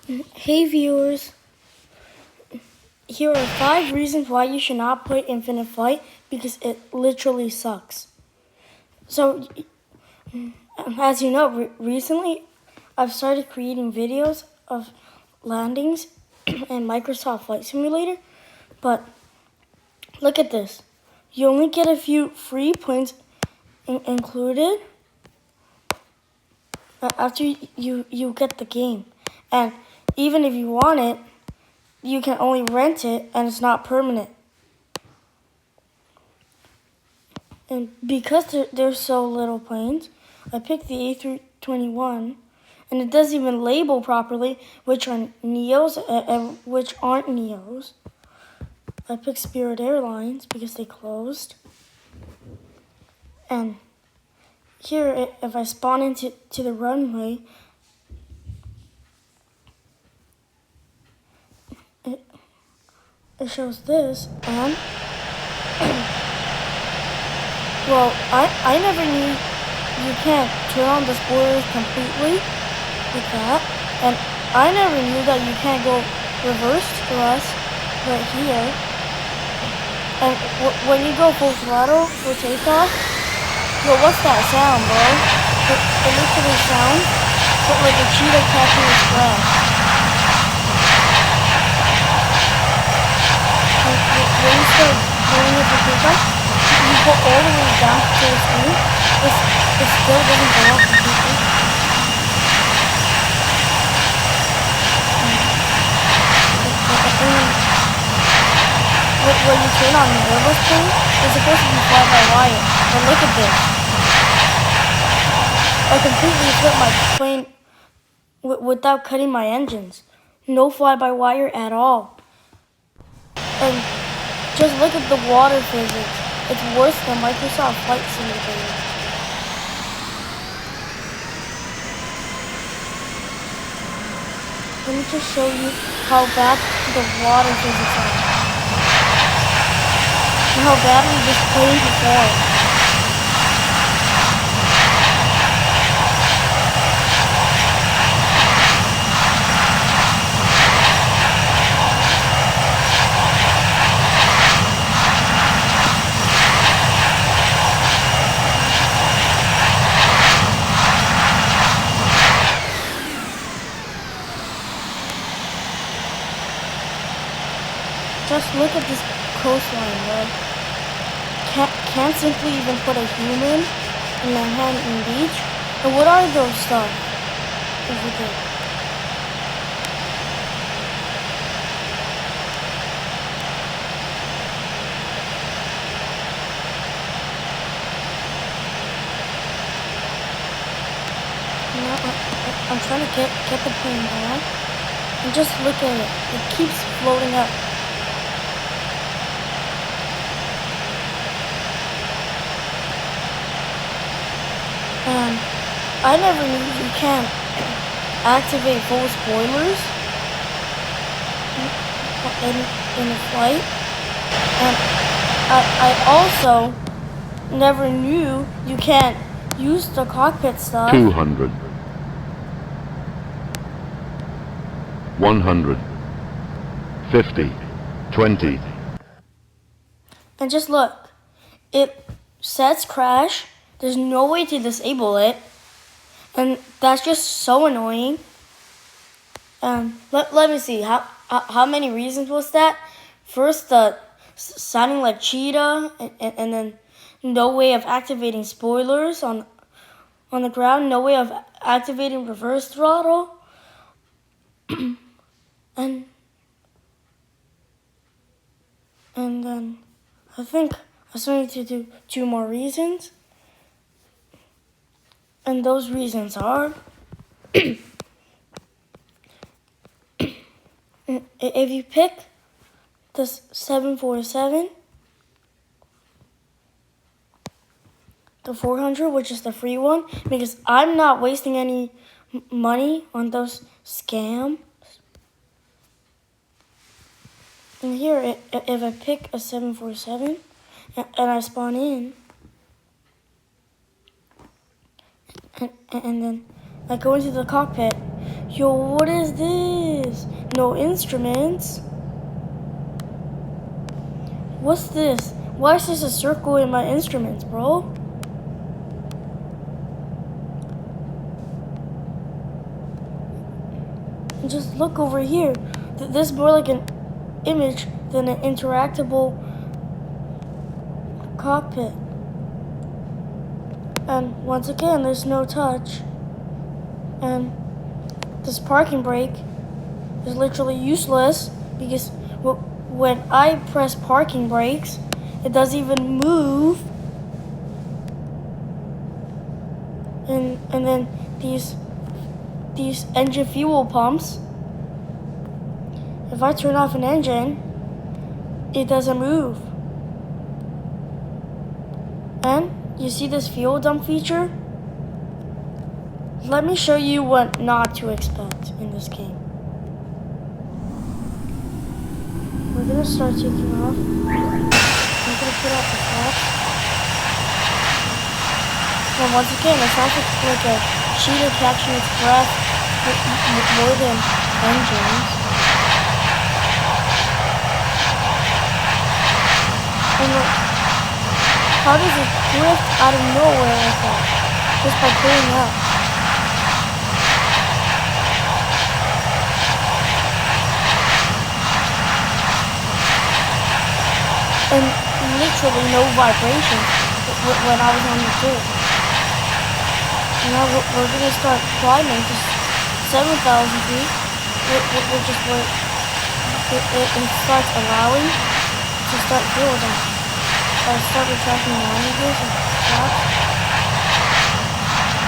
Hey viewers, here are 5 reasons why you should not play Infinite Flight because it literally sucks. So, as you know, recently I've started creating videos of landings in Microsoft Flight Simulator, but look at this. You only get a few free points included after you get the game. And even if you want it, you can only rent it and it's not permanent. And because there's so little planes, I picked the A321, and it doesn't even label properly which are Neos and which aren't Neos. I picked Spirit Airlines because they closed. And here, if I spawn into the runway, it shows this, and well, I never knew you can't turn on the spoilers completely with that, and I never knew that you can't go reverse thrust right here. And when you go full throttle for takeoff, yo, what's that sound, bro? It literally sounds like a cheetah catching its breath. When you start doing it for takeoff, you go all the way down to the screen, it still doesn't go up completely. When you turn on the Airbus plane, it's supposed to be fly-by-wire, but look at this. I completely flipped my plane without cutting my engines. No fly-by-wire at all. And just look at the water physics. It's worse than Microsoft Flight Simulator. Let me just show you how bad the water physics are. And how badly this plane performs. Just look at this coastline, bro. Can't simply even put a human in Manhattan Beach. And what are those stuff over there? I'm trying to get the plane down. And just look at it. It keeps floating up. And I never knew you can't activate full spoilers in a flight. And I also never knew you can't use the cockpit stuff. 200. 100. 50. 20. And just look, it sets crash. There's no way to disable it. And that's just so annoying. Let me see, how many reasons was that? First, the sounding like cheetah, and then no way of activating spoilers on the ground, no way of activating reverse throttle. and then I think I still need to do 2 more reasons. And those reasons are if you pick the 747, the 400, which is the free one, because I'm not wasting any money on those scams. And here, if I pick a 747 and I spawn in, and then I go into the cockpit. Yo, what is this? No instruments. What's this? Why is this a circle in my instruments, bro? And just look over here. This is more like an image than an interactable cockpit. And once again, there's no touch. And this parking brake is literally useless because when I press parking brakes, it doesn't even move. And then these engine fuel pumps, if I turn off an engine, it doesn't move. And you see this fuel dump feature? Let me show you what not to expect in this game. We're gonna start taking off. I'm gonna put out the flaps. And once again, it sounds like a cheetah catching its breath more than engines. And look, how does it drift out of nowhere like that? Just by pulling up. And literally no vibration when I was on the dirt. Now we're going to start climbing to 7,000 feet, which is where it starts allowing to start fuel dump. I start retracting languages and stops.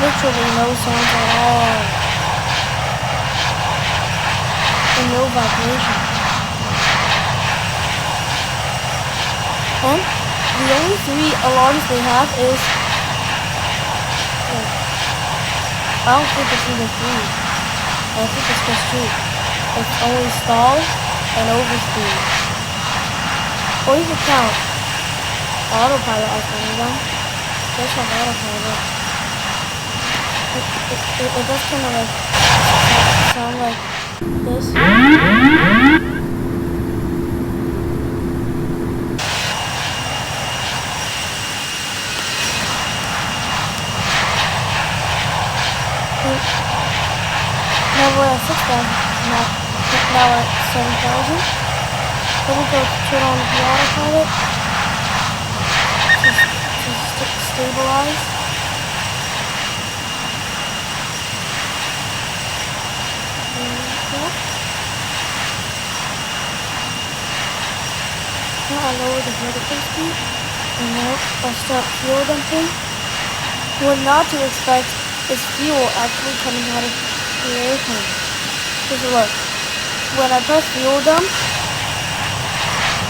Literally no sounds at all. And no vibration. And the only 3 alarms they have is, I don't think it's even 3. I think it's just 2. It's only stall and overspeed. Or you can count autopilot as one of them. It does have autopilot. It does kind of like sound like this. Now we're at 6,000. Now we're at 7,000. Then we go to turn on the autopilot to stabilize. There we go. Now I lower the vertical speed. And now I'll start fuel dumping. What not to expect is fuel actually coming out of the airplane. Just look. When I press fuel dump,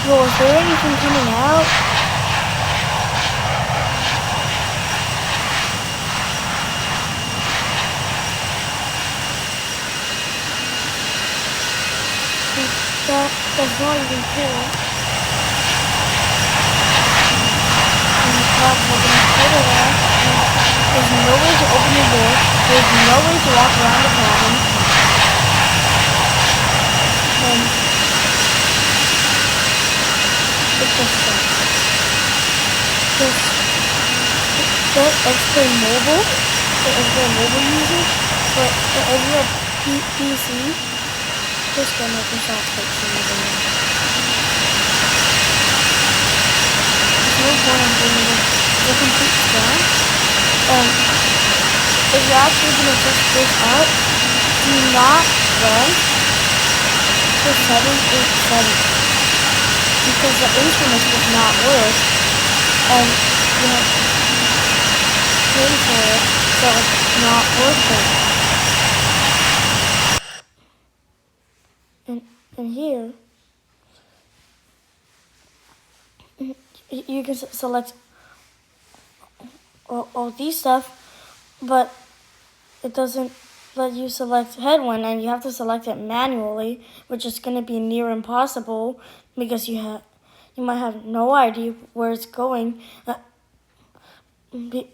yo, is there anything coming out? That's not even cool. And now we're gonna put it out. There's no way to open the door. There's no way to walk around the cabin. And it just sucks. That explain mobile user, but if you're a PC, just go Microsoft Flight Simulator. There's no point in doing this. It's a complete scam. If you're actually going to test this out, do not run the 787 because the instruments does not work and you have to pay for it, so it's not worth it. And here, you can select all these stuff, but it doesn't let you select headwind, and you have to select it manually, which is going to be near impossible because you might have no idea where it's going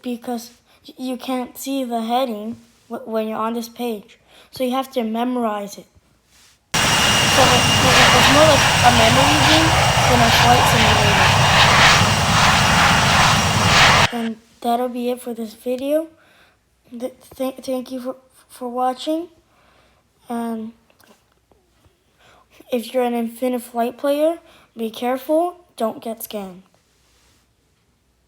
because you can't see the heading when you're on this page. So you have to memorize it. So it's more like a memory game than a flight simulator. And that'll be it for this video. Thank you for watching. And if you're an Infinite Flight player, be careful, don't get scammed.